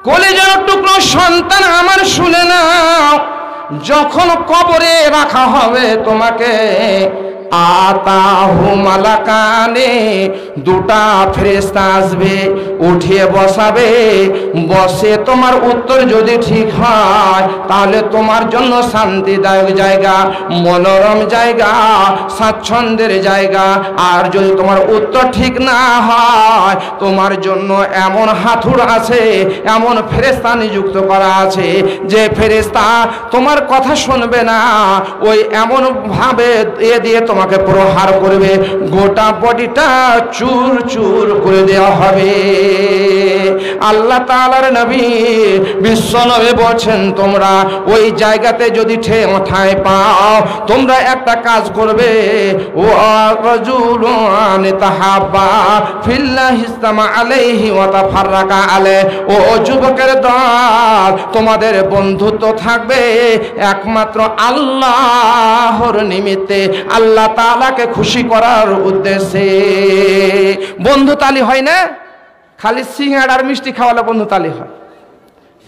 কলিজার টুকরো সন্তান আমার, শুনে নাও, যখন কবরে রাখা হবে তোমাকে, আতাহু মালাকানে, দুটা ফেরেশতা আসবে, উঠিয়ে বসাবে। বসে তোমার উত্তর যদি ঠিক হয় তাহলে তোমার জন্য শান্তিদায়ক জায়গা, মনোরম জায়গা, স্বাচ্ছন্দ্যের জায়গা। আর যদি তোমার উত্তর ঠিক না হয়, তোমার জন্য এমন হাতুড় আছে, এমন ফেরেশতা নিযুক্ত করা আছে যে ফেরেশতা তোমার কথা শুনবে না, ওই এমন ভাবে দিয়ে তোমাকে প্রহার করবে, গোটা বডিটা চুর চুর করে দেওয়া হবে। আল্লাহ তাআলার নবী বিশ্ব নবী বলছেন, তোমরা ওই জায়গাতে যদি ঠাঁই পাও, তোমরা একটা কাজ করবে, ও রাজুলুন তাহাব্বা ফিল্লাহি ইসতামা আলাইহি ওয়া তাফাররাকা আলাইহি, ও যুবকের দল, তোমাদের বন্ধুত্ব থাকবে একমাত্র আল্লাহর নিমিত্তে, আল্লাহ তাআলাকে খুশি করার উদ্দেশ্যে। বন্ধু তালি হয় না, খালি সিঙ্গাড়া আর মিষ্টি খাওয়ালে বন্ধু তালি হয়।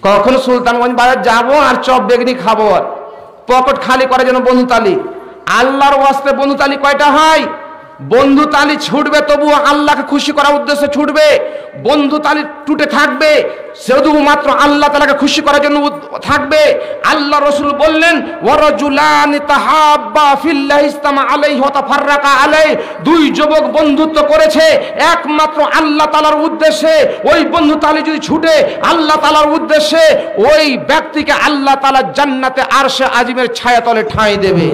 কখনো সুলতানগঞ্জ বাজার যাবো আর চপ বেগনি খাবো, পকেট খালি করার জন্য বন্ধু তালি। আল্লাহর ওয়াস্তে বন্ধু তালি কয়টা হয়? বন্ধু তালি ছুটবে তবুও আল্লাহকে খুশি করার উদ্দেশ্যে ছুটবে। বন্ধু তালি টুটে থাকবে শুধুমাত্র আল্লাহ তাআলাকে খুশি করার জন্য থাকবে। আল্লাহ রাসূল বললেন, ওয়ারাজুলানি তাহাব্বা ফিল্লাহি ইসতামা আলাইহি ওয়া তাফাররাকা আলাইহি, দুই যুবক বন্ধুত্ব করেছে একমাত্র আল্লাহ তাআলার উদ্দেশ্যে। ওই বন্ধু তালি যদি ছুটে আল্লাহ তাআলার উদ্দেশ্যে, ওই ব্যক্তিকে আল্লাহ তাআলা জান্নাতে আরশে আজিমের ছায়াতলে ঠাঁই দেবে।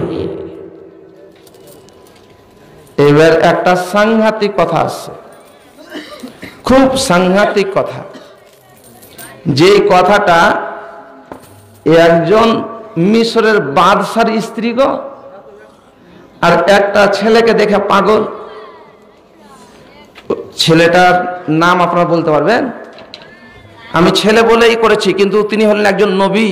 এবার একটা সাংঘাতিক কথা আছে, খুব সাংঘাতিক কথা। যে কথাটা একজন মিশরের বাদশার স্ত্রী গো, আর একটা ছেলেকে দেখে পাগল। ছেলেটার নাম আপনারা বলতে পারবেন? আমি ছেলে বলেই করেছি, কিন্তু তিনি হলেন একজন নবী,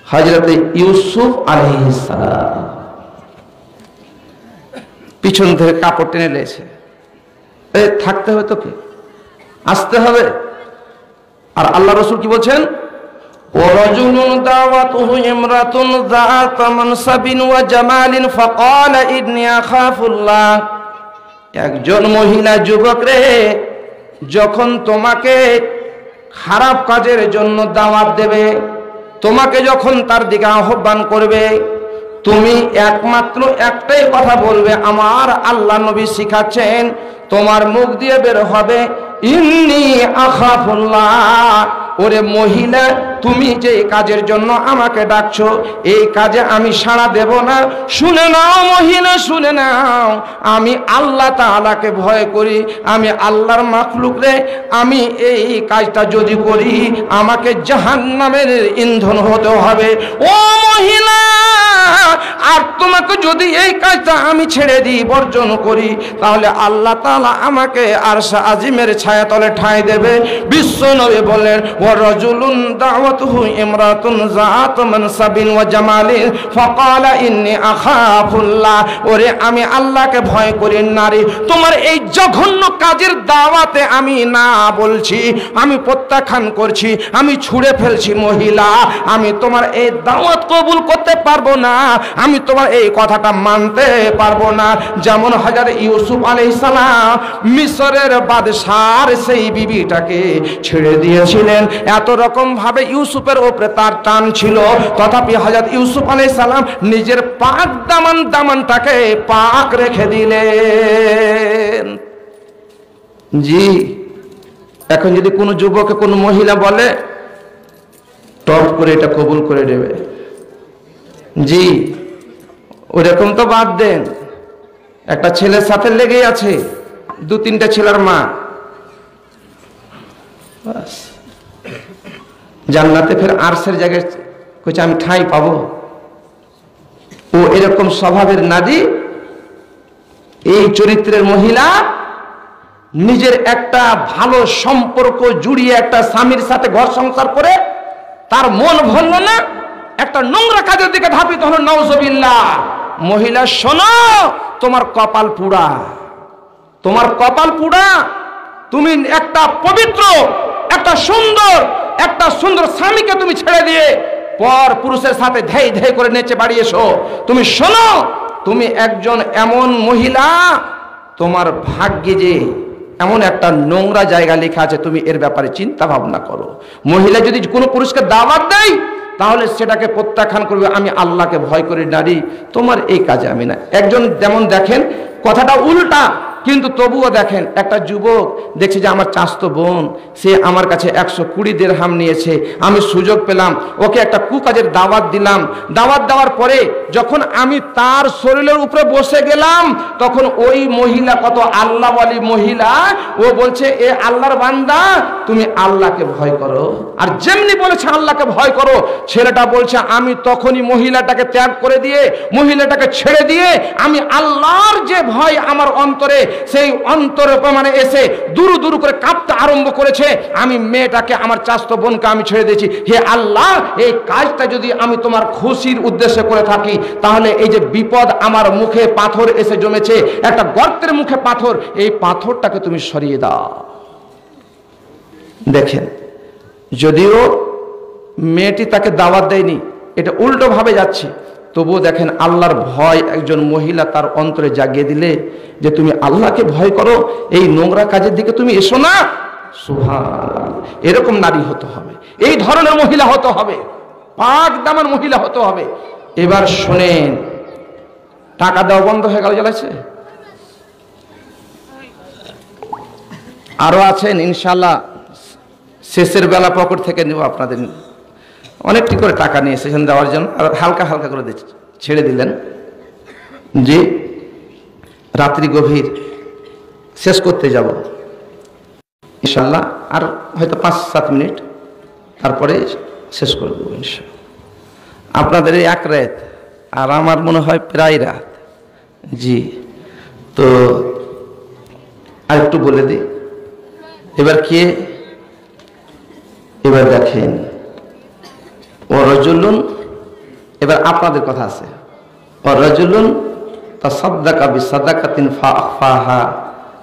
হযরতে ইউসুফ আলাইহিস সালাম। পিছন থেকে কাপড় টেনে লেছে, থাকতে হবে তোকে, আসতে হবে। আর আল্লাহ রাসূল কি বলছেন? ওয়ারাজুলুন দাওয়াতুহু ইমরাতুন যাত মানসাবিন ওয়া জামালিন ফাকালা ইন্নী আখাফুল্লাহ। একজন মহিলা যুবক রে, যখন তোমাকে খারাপ কাজের জন্য দাওয়াত দেবে, তোমাকে যখন তার দিকে আহ্বান করবে, তুমি একমাত্র একটাই কথা বলবে, আমার আল্লাহ নবী শিখাচ্ছেন, তোমার মুখ দিয়ে বের হবে, ইন্নী আখাফুল্লাহ। ওরে মহিলা, তুমি যে কাজের জন্য আমাকে ডাকছো, এই কাজে আমি সাড়া দেব না। শুনে নাও মহিলা, শুনে নাও, আমি আল্লাহ তাআলাকে ভয় করি, আমি আল্লাহর মাখলুক রে। আমি এই কাজটা যদি করি, আমাকে জাহান্নামের ইন্ধন হতে হবে। ও মহিলা, আর তোমাকে যদি এই কাজটা আমি ছেড়ে দিই, বর্জন করি, তাহলে আল্লাহ তাআলা আমাকে আরশে আজিমের ছায়াতলে ঠাঁই দেবে। বিশ্ব নবী বলেন, ওয়ারাজুলুন দাওয়াতুহু ইমরাতুন যাত মানসাবিন ওয়া জামালিন ফাকালা ইন্নী আখাফুল্লাহ। ওরে আমি আল্লাহকে ভয় করি নারী, তোমার এই জঘন্য কাজের দাওয়াতে আমি না বলছি, আমি প্রত্যাখ্যান করছি, আমি ছুঁড়ে ফেলছি। মহিলা, আমি তোমার এই দাওয়াত কবুল করতে পারবো না, আমি তোমার এই কথাটা মানতে পারবো না। যেমন হযরত ইউসুফ আলাইহিস সালাম মিশরের বাদশার সেই বিবিটাকে ছেড়ে দিয়েছিলেন, এত রকম ভাবে ইউসুফের উপরে তার টান ছিল, তথাপি হযরত ইউসুফ আলাইহিস সালাম নিজের পাক দামানটাকে পাক রেখে দিলেন। জি, এখন যদি কোনো যুবককে কোনো মহিলা বলে, টপ করে এটা কবুল করে দেবে। জি, ওরকম তো বাদ দেন, একটা ছেলের সাথে লেগে আছে, 2-3টা ছেলের মা, জান্নাতে ফের আরশের জায়গায় কইছে আমি ঠাঁই পাবো। ও এরকম স্বভাবের নারী, এই চরিত্রের মহিলা, নিজের একটা ভালো সম্পর্ক জুড়িয়ে একটা স্বামীর সাথে ঘর সংসার করে তার মন ভরল না, একটা নোংরা কাজের দিকে ধাবিত হলো। নাউজুবিল্লাহ। মহিলা শোনো, তোমার কপাল পুড়া, তোমার কপাল পুড়া। তুমি একটা পবিত্র একটা সুন্দর স্বামীকে তুমি ছেড়ে দিয়ে পর পুরুষের সাথে ধেই ধেই করে নেচে বাড়ি এসো। তুমি শোনো, তুমি একজন এমন মহিলা, তোমার ভাগ্যে যে এমন একটা নোংরা জায়গা লেখা আছে, তুমি এর ব্যাপারে চিন্তা ভাবনা করো। মহিলা যদি কোনো পুরুষকে দাওয়াত দেয় তাহলে সেটাকে প্রত্যাখ্যান করবে, আমি আল্লাহকে ভয় করি নারী, তোমার এই কাজে আমি না। একজন যেমন দেখেন কথাটা উল্টা, কিন্তু তবুও দেখেন একটা যুবক দেখছে যে আমার চাস্তো বোন, সে আমার কাছে 120 দিরহাম নিয়েছে, আমি সুযোগ পেলাম, ওকে একটা কুকাজের দাওয়াত দিলাম। দাওয়াত দেওয়ার পরে যখন আমি তার শরীরের উপরে বসে গেলাম, তখন ওই মহিলা, কত আল্লাহওয়ালি মহিলা, ও বলছে এ আল্লাহর বান্দা, তুমি আল্লাহকে ভয় করো। আর যেমনি বলেছে আল্লাহকে ভয় করো, ছেলেটা বলছে আমি তখনই মহিলাটাকে ত্যাগ করে দিয়ে, মহিলাটাকে ছেড়ে দিয়ে, আমি আল্লাহর যে ভয় আমার অন্তরে, সেই অন্তরে মানে এসে দুরু দুরু করে কাঁপতে আরম্ভ করেছে। আমি মেয়েটাকে, আমার চাস্তো বোনকে আমি ছেড়ে দিয়েছি। হে আল্লাহ, এই কাজটা যদি আমি তোমার খুশির উদ্দেশ্যে করে থাকি, তাহলে এই যে বিপদ, আমার মুখে পাথর এসে জমেছে, একটা গর্তের মুখে পাথর, এই পাথরটাকে তুমি সরিয়ে দাও। দেখেন, যদিও মেয়েটি তাকে দাওয়াত দেয়নি, এটা উল্টো ভাবে যাচ্ছে, তবুও দেখেন আল্লাহর ভয় একজন মহিলা তার অন্তরে জাগিয়ে দিলে যে তুমি আল্লাহকে ভয় করো, এই নোংরা কাজের দিকে তুমি এসো না। সুবহানাল্লাহ, এরকম নারী হতে হবে, এই ধরনের মহিলা হতে হবে, পাক দামান মহিলা হতে হবে। এবার শোনেন, টাকা দেওয়া বন্ধ হয়ে গেল, জ্বালাচ্ছে। আরো আছেন ইনশাআল্লাহ, শেষের বেলা পকেট থেকে নেব আপনাদের, অনেকটি করে টাকা নিয়ে এসেছেন দেওয়ার জন্য, আর হালকা হালকা করে ছেড়ে দিলেন। যে রাত্রি গভীর, শেষ করতে যাব ইনশাআল্লাহ, আর হয়তো 5-7 মিনিট, তারপরে শেষ করে দেবো ইনশাআল্লাহ। আপনাদের এই এক রাত, আর আমার মনে হয় প্রায় রাত। জি, তো আর একটু বলে দিই। এবার কে, এবার দেখেন, ও রাজুলুন, এবার আপনাদের কথা আছে। ও রাজুলুন তাসাদ্দাকা বিসাদাকাতিন ফাআখফাহা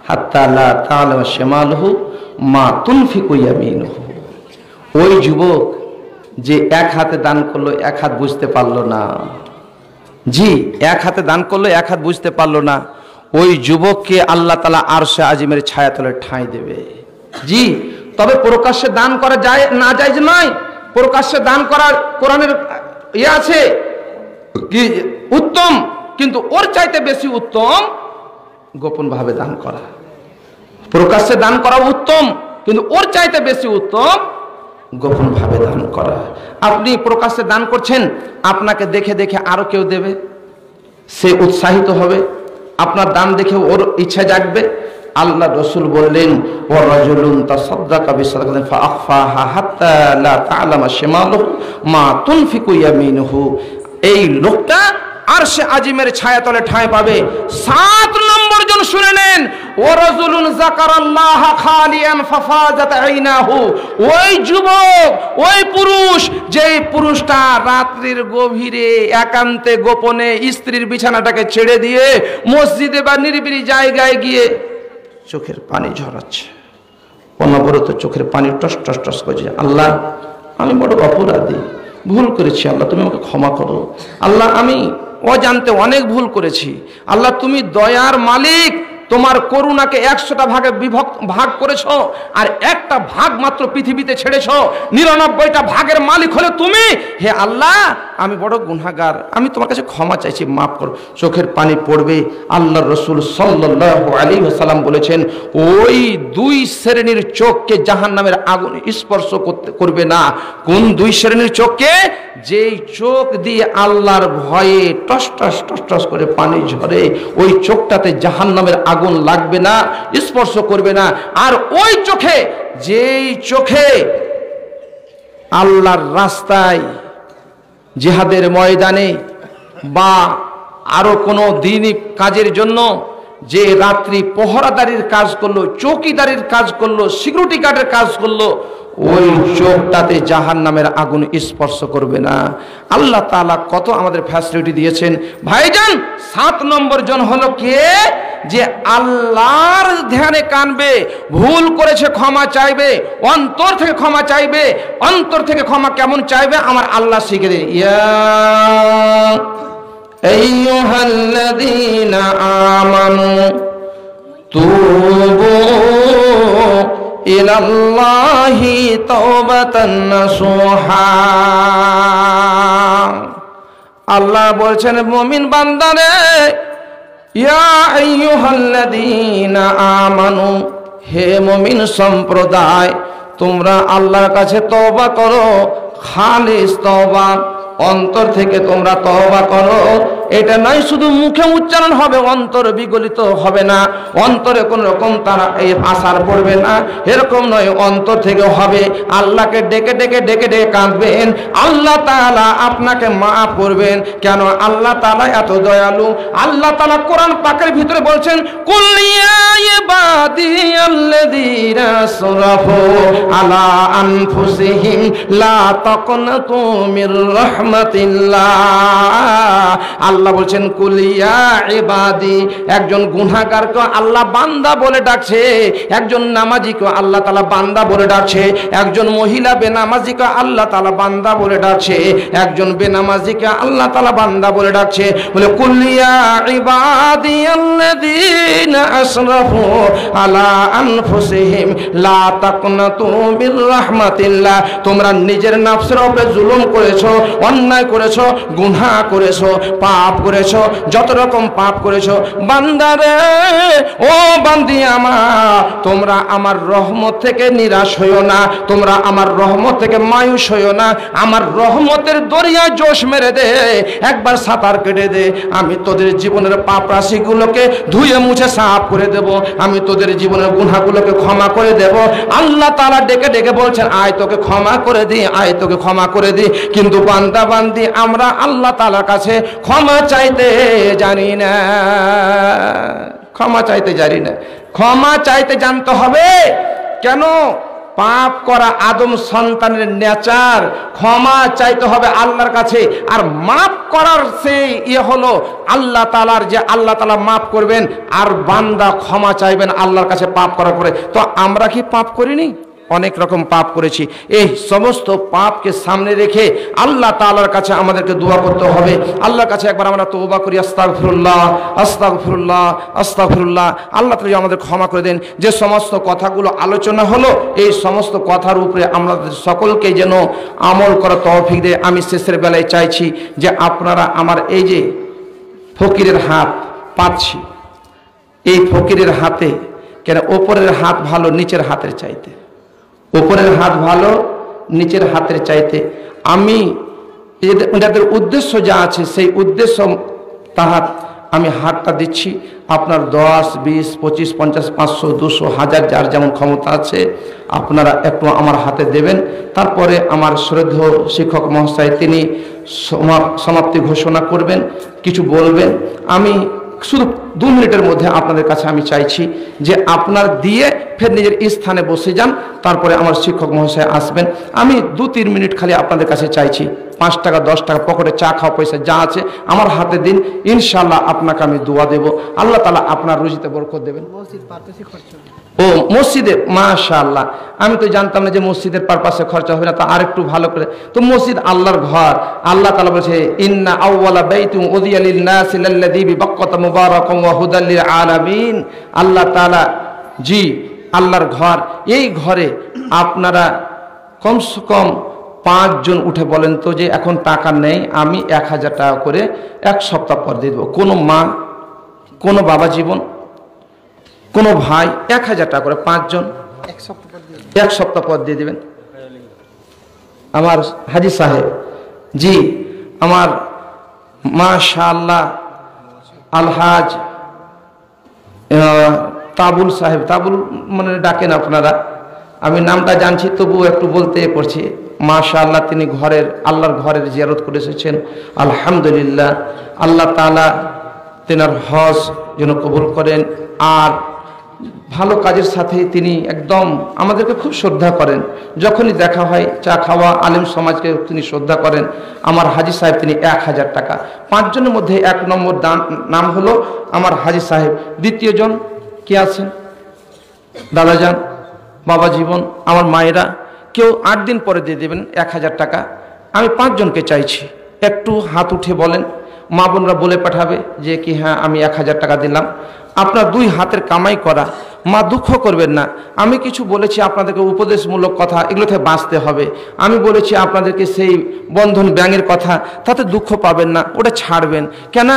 হাত্তা লা তা'লামা শিমালুহু মা তুনফিকু ইয়ামিনুহু। ওই যুবক যে এক হাতে দান করলো, এক হাত বুঝতে পারলো না। জি, এক হাতে দান করলো, এক হাত বুঝতে পারলো না। ওই যুবককে আল্লাহ তাআলা আরশে আজিমের ছায়াতলে ঠাঁই দেবে। জি, তবে প্রকাশ্যে দান করা যায় না, জায়েজ নয়। প্রকাশ্যে দান করার কোরআনের ইয়ে আছে কি উত্তম, কিন্তু ওর চাইতে বেশি উত্তম গোপন ভাবে দান করা। প্রকাশ্যে দান করা উত্তম, কিন্তু ওর চাইতে বেশি উত্তম গোপন ভাবে দান করা। আপনি প্রকাশ্যে দান করছেন, আপনাকে দেখে দেখে আরো কেউ দেবে, সে উৎসাহিত হবে, আপনার দান দেখে ওর ইচ্ছা জাগবে। আল্লাহ রসুল বললেন, ও রাজুলুন তাসাদ্দাকা বিসাদাকাতিন ফাআখফাহা হাত্তা লা তা'লামা শিমালুহু মা তুনফিকু ইয়ামিনুহু। এই লোকটা আরশে আজিমের ছায়াতলে ঠাঁই পাবে। 7 নম্বর জন শুনে নেন, ও রাজুলুন যাকারাল্লাহ খালিয়ান ফাফাজাত আইনাহু। ওই যুবক, ওই পুরুষ, যেই পুরুষটা রাত্রির গভীরে একান্তে গোপনে স্ত্রীর বিছানাটাকে ছেড়ে দিয়ে মসজিদে বা নিরিবিলি জায়গায় গিয়ে চোখের পানি ঝরাচ্ছে, অনবরত চোখের পানি টস টস টস করছে। আল্লাহ, আমি বড় অপরাধী, ভুল করেছি, আল্লাহ তুমি আমাকে ক্ষমা করো। আল্লাহ, আমি অজান্তে অনেক ভুল করেছি। আল্লাহ, তুমি দয়ার মালিক, তোমার করুণাকে 100টা ভাগে ভাগ করেছো, আর একটা ভাগ মাত্র পৃথিবীতে ছেড়েছো। 99টা ভাগের মালিক হলে তুমি। হে আল্লাহ, আমি বড় গুনাহগার, আমি তোমার কাছে ক্ষমা চাইছি, মাফ করো। চোখের পানি পড়বে। আল্লাহর রাসূল সাল্লাল্লাহু আলাইহি ওয়াসাল্লাম বলেছেন, ওই 2 শ্রেণীর চোখকে জাহান্নামের আগুন স্পর্শ করবে না। কোন 2 শ্রেণীর চোখকে? যেই চোখ দিয়ে আল্লাহর ভয়ে টস টস টস টস করে পানি ঝরে, ওই চোখটাতে জাহান্নামের আগুন লাগবে না, স্পর্শ করবে না। আর ওই চোখে, যেই চোখে আল্লাহর রাস্তায়, জিহাদের ময়দানে বা আরো কোনো দ্বীনি কাজের জন্য যে রাত্রি পহরাদারির কাজ করলো, চৌকিদারির কাজ করলো, সিকিউরিটি গার্ডের কাজ করলো, ওই চোখটাতে জাহান্নামের আগুন স্পর্শ করবে না। আল্লাহ তাআলা কত আমাদের ফ্যাসিলিটি দিয়েছেন ভাইজান। 7 নম্বর জন হলো কে? যে আল্লাহর ধ্যানে কানবে, ভুল করেছে ক্ষমা চাইবে, অন্তর থেকে ক্ষমা চাইবে। অন্তর থেকে ক্ষমা কেমন চাইবে? আমার আল্লাহ শিখে দেয়, ইয়া আইয়ুহাল্লাযীনা আমানু তুবু ইলাল্লাহি তাওবাতান নাসুহা। আল্লাহ বলছেন মুমিন বান্দারে, ইয়া আইয়ুহাল্লাযীনা আমানু, হে মুমিন সম্প্রদায়, তোমরা আল্লাহর কাছে তওবা করো, খালিস তওবা, অন্তর থেকে তোমরা তওবা করো। এটা নয় শুধু মুখে উচ্চারণ হবে, অন্তর বিগলিত হবে না, অন্তরে কোন রকম তারা এই আসার পড়বে না, এরকম নয়, অন্তর থেকে হবে। আল্লাহকে ডেকে ডেকে ডেকে ডেকে কাঁদবেন, আল্লাহ তাআলা আপনাকে মাফ করবেন। কেন? আল্লাহ তাআলা এত দয়ালু। আল্লাহ তাআলা কোরআন পাকের ভিতরে বলছেন, কুল ইয়া ইবাদিয়াল্লাযীনা আসরাফু আলা আনফুসিহিম লা তাকনাতু মির রাহমাতিল্লাহ। আল্লাহ বলছেন কুলিয়া ইবাদি, একজন গুনাহগারকে আল্লাহ বান্দা বলে ডাকছে, একজন নামাজিকে আল্লাহ তাআলা বান্দা বলে ডাকছে, একজন মহিলা বেনামাজিকে আল্লাহ তাআলা বান্দা বলে ডাকছে, একজন বেনামাজিকে আল্লাহ তাআলা বান্দা বলে ডাকছে। বলে কুলিয়া ইবাদিয়াল্লাযীনা আসরাফু আলা আনফুসিহিম লা তাকনাতু মির রাহমাতিল্লাহ। তোমরা নিজের নফসের উপরে জুলুম করেছো, অন্যায় করেছো, গুনাহ করেছো, পাপ করেছো, যত রকম পাপ করেছো, বান্দারে ও বান্দি আমার, তোমরা আমার রহমত থেকে নিরাশ হইও না, তোমরা আমার রহমত থেকে মায়ুস হইও না। আমার রহমতের দরিয়ায় জোশ মেরে দে, একবার সাঁতার কেটে দে, আমি তোদের জীবনের পাপ রাশিগুলোকে ধুয়ে মুছে সাফ করে দেব, আমি তোদের জীবনের গুনাহগুলোকে ক্ষমা করে দেব। আল্লাহ তাআলা ডেকে ডেকে বলছেন, আয় তোকে ক্ষমা করে দিই, আয় তোকে ক্ষমা করে দিই। কিন্তু বান্দা বান্দি আমরা আল্লাহ তাআলার কাছে ক্ষমা চাইতে জানি না, ক্ষমা চাইতে জানি না। ক্ষমা চাইতে জানতে হবে। কেন? পাপ করা আদম সন্তানের নেচার, ক্ষমা চাইতে হবে আল্লাহর কাছে। আর মাফ করার সেই হলো আল্লাহ তাআলার, যে আল্লাহ তাআলা মাফ করবেন আর বান্দা ক্ষমা চাইবেন আল্লাহর কাছে পাপ করার পরে। তো আমরা কি পাপ করিনি? অনেক রকম পাপ করেছি। এই সমস্ত পাপকে সামনে রেখে আল্লাহ তাআলার কাছে আমাদেরকে দোয়া করতে হবে। আল্লাহর কাছে একবার আমরা তওবা করি, আস্তাগফিরুল্লাহ আস্তাগফিরুল্লাহ আস্তাগফিরুল্লাহ। আল্লাহ তাআলা আমাদের ক্ষমা করে দেন। যে সমস্ত কথাগুলো আলোচনা হলো, এই সমস্ত কথার উপরে আমাদের সকলকে যেন আমল করা তৌফিক দেয়। আমি শেষের বেলায় চাইছি যে আপনারা আমার এই যে ফকিরের হাত পাচ্ছি, এই ফকিরের হাতে, কেন ওপরের হাত ভালো নিচের হাতের চাইতে, উপরের হাত ভালো নিচের হাতের চাইতে। আমি এদের উদ্দেশ্য যা আছে সেই উদ্দেশ্য তাহাত আমি হাতটা দিচ্ছি। আপনার 10, 20, 25, 50, 500, 200, 1000 যার যেমন ক্ষমতা আছে আপনারা একটু আমার হাতে দেবেন। তারপরে আমার শ্রদ্ধেয় শিক্ষক মহাশয় তিনি সমাপ্তি ঘোষণা করবেন, কিছু বলবেন। আমি শুধু 2 মিনিটের মধ্যে আপনাদের কাছে আমি চাইছি যে আপনার দিয়ে ফের নিজের স্থানে বসে যান, তারপরে আমার শিক্ষক মহাশয় আসবেন। আমি 2-3 মিনিট খালি আপনাদের কাছে চাইছি। 5 টাকা 10 টাকা পকেটে চা খাওয়া পয়সা যা আছে আমার হাতে দিন, ইনশাআল্লাহ আপনাকে আমি দোয়া দেব, আল্লাহ তাআলা আপনার রুজিতে বরকত দেবেন। ও মসজিদে, মাশাআল্লাহ, আমি তো জানতাম না যে মসজিদের পারপাসে খরচা হবে না, তা আরেকটু ভালো করে। তো মসজিদ আল্লাহর ঘর, আল্লাহ তাআলা বলেছে ইন্না আউওয়ালা বাইতুন উযিয়া লিন-নাসি লাল্লাযী বিবাক্কাতা মুবারাকান ওয়া হুদাল লিল আলামিন। আল্লাহ তাআলা জি আল্লাহর ঘর, এই ঘরে আপনারা কমসে কম 5 জন উঠে বলেন তো যে এখন টাকা নেই, আমি 1000 টাকা করে 1 সপ্তাহ পর দিয়ে দেবো। কোনো মা, কোনো বাবা জীবন, কোনো ভাই 1000 টাকা করে 5 জন 1 সপ্তাহ পর দিয়ে দেবেন। আমার হাজি সাহেব জি, আমার মাশাআল্লাহ আলহাজ তাবুল সাহেব, তাবুল মানে ডাকেন আপনারা, আমি নামটা জানছি তবু একটু বলতে পড়ছি। মাশাআল্লাহ তিনি ঘরের আল্লাহর ঘরের জিয়ারত করে এসেছেন, আলহামদুলিল্লাহ। আল্লাহ তাআলা তেনার হজ যেন কবুল করেন। আর ভালো কাজের সাথে তিনি একদম আমাদেরকে খুব শ্রদ্ধা করেন। যখনই দেখা হয় চা খাওয়া, আলেম সমাজকে তিনি শ্রদ্ধা করেন। আমার হাজী সাহেব তিনি 1000 টাকা, 5 জনের মধ্যে 1 নম্বর নাম হলো আমার হাজী সাহেব। দ্বিতীয় জন কে আছেন? দাদাজান, বাবা জীবন, আমার মায়েরা, কেউ 8 দিন পরে দিয়ে দেবেন 1000 টাকা। আমি 5 জনকে চাইছি, একটু হাত উঠে বলেন। মা বোনরা বলে পাঠাবে যে কি হ্যাঁ আমি 1000 টাকা দিলাম। আপনার 2 হাতের কামাই করা, মা দুঃখ করবেন না। আমি কিছু বলেছি আপনাদেরকে উপদেশমূলক কথা, এগুলো থেকে বাঁচতে হবে। আমি বলেছি আপনাদেরকে সেই বন্ধন ব্যাঙের কথা, তাতে দুঃখ পাবেন না, ওটা ছাড়বেন। কেন?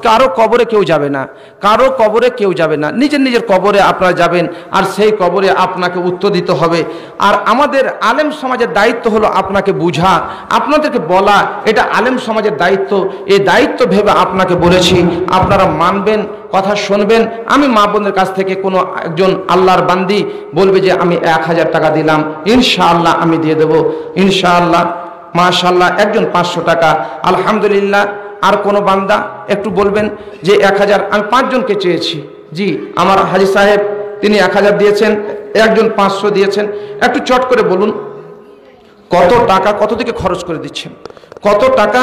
কারো কবরে কেউ যাবে না, কারো কবরে কেউ যাবে না, নিজের নিজের কবরে আপনারা যাবেন, আর সেই কবরে আপনাকে উত্তর দিতে হবে। আর আমাদের আলেম সমাজের দায়িত্ব হলো আপনাকে বুঝা, আপনাদেরকে বলা, এটা আলেম সমাজের দায়িত্ব। এই দায়িত্ব ভেবে আপনাকে বলেছি, আপনারা মানবেন, কথা শুনবেন। আমি মা বোনদের কাছ থেকে কোনো একজন আল্লাহর বান্দি বলবে যে আমি 1000 টাকা দিলাম, ইনশাআল্লাহ আমি দিয়ে দেবো, ইনশাআল্লাহ, মাশাআল্লাহ। একজন 500 টাকা, আলহামদুলিল্লাহ। আর কোনো বান্দা একটু বলবেন যে 1000, আমি 5 জনকে চেয়েছি। জি, আমার হাজী সাহেব তিনি 1000 দিয়েছেন, একজন 500 দিয়েছেন। একটু চট করে বলুন কত টাকা কত দিকে খরচ করে দিচ্ছেন, কত টাকা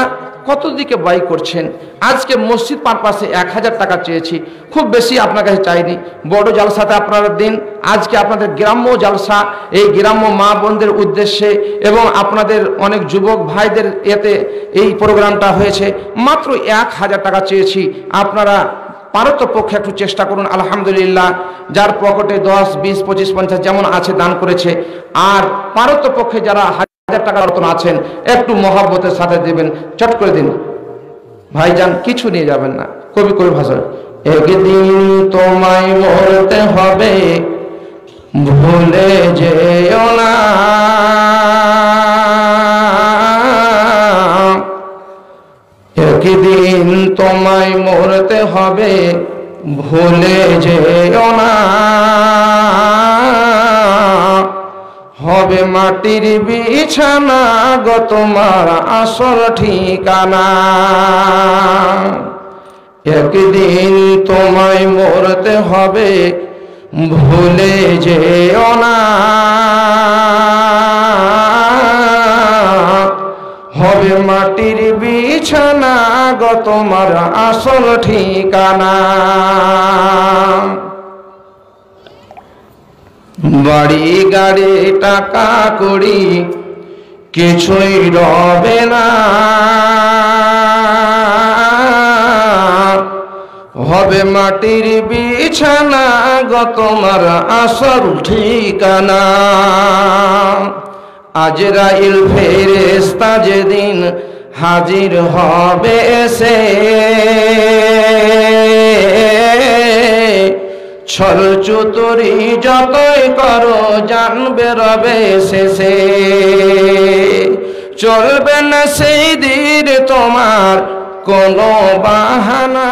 কত দিকে ব্যয় করছেন। আজকে মসজিদ পারপাসে 1000 টাকা চেয়েছি, খুব বেশি আপনার কাছে চাইনি। বড় জালসাতে আপনারা দিন, আজকে আপনাদের গ্রাম্য জালসা, এই গ্রাম্য মা বোনদের উদ্দেশ্যে এবং আপনাদের অনেক যুবক ভাইদের এতে এই প্রোগ্রামটা হয়েছে। মাত্র 1000 টাকা চেয়েছি, আপনারা পারতপক্ষে একটু চেষ্টা করুন। আলহামদুলিল্লাহ, যার পকেটে 10, 20, 25, 50 যেমন আছে দান করেছে। আর পারতপক্ষে যারা 1000 টাকার মতন আছেন একটু মহব্বতের সাথে দেবেন, চট করে দিন ভাইজান, কিছু নিয়ে যাবেন না। কবি ভাষা, একদিন তোমায় মরতে হবে ভুলে যেও না, একদিন তোমায় মরতে হবে ভুলে যেও না, হবে মাটির বিছানা গো তোমার আসল ঠিকানা, একদিন তোমায় মরতে হবে ভুলে যেও না, হবে মাটির বিছানা গো তোমার আসল ঠিকানা। বাড়ি গাড়ি টাকা কড়ি কিছুই রবে না, হবে মাটির বিছানা গো তোমার আসল ঠিকানা। আজরাইল ফেরেশতা যেদিন হাজির হবে এসে, ছল চতুরি যতই করো জানবে রবে শেষে, চলবে না সেই দিন তোমার কোনো বাহানা।